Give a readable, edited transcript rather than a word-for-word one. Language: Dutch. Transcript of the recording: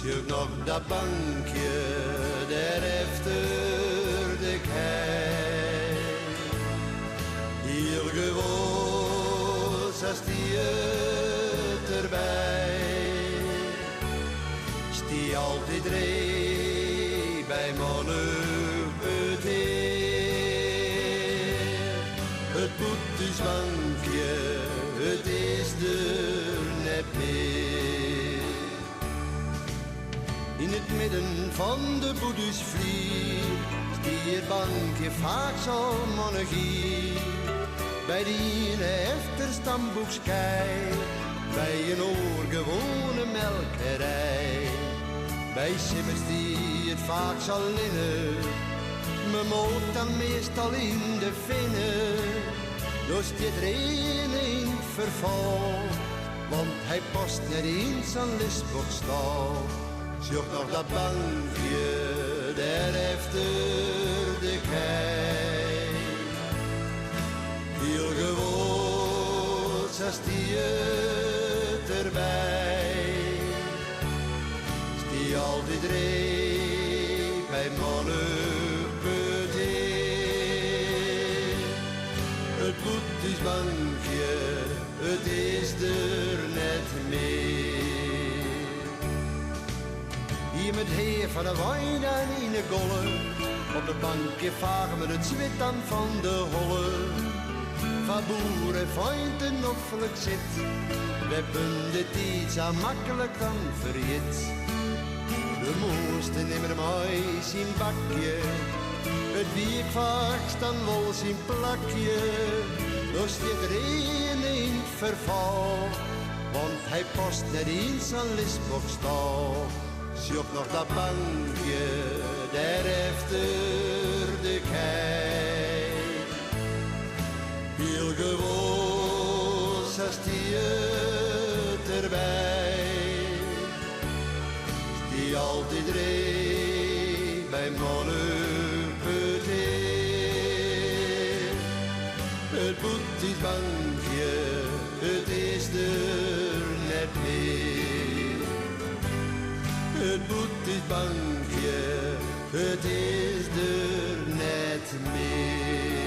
Zoek nog dat bankje daar efter de kei. Hier gewoon als die het erbij. Stie altijd ree bij mannen het heer. Het boetesbankje, het is er net meer. In het midden van de boedesvlier stie het bankje vaak zo monarchie. Bij die efter stamboekskei, bij een oorgewone melkerij. Bij simmers die het vaak zal linnen, me moot dan meestal in de vinnen. Dus dit er in verval, want hij past net in zijn listboekstal. Zoek nog dat bankje daar efter de kei. Heel gewoon als die het erbij. Stie altijd ree bij mannen het heer. Het boetesbankje, het is er net meer. Hier met heer van de wijn en in de golle, op de bankje vagen met het zwit aan van de holle. Van boeren vindt een offelijk zit, we hebben dit iets aan makkelijk dan verjet. We moesten nimmer mooi zien bakje, het wiek vaak dan wel zien plakje. Dus dit er in verval, want hij past net in zijn listboekstal. Zoek nog dat bankje daar efter de kei. Heel gewoon als die het erbij. Die altijd ree bij mannen het heer. Het boetesbankje, het is er net meer. Het boetesbankje, het is er net meer.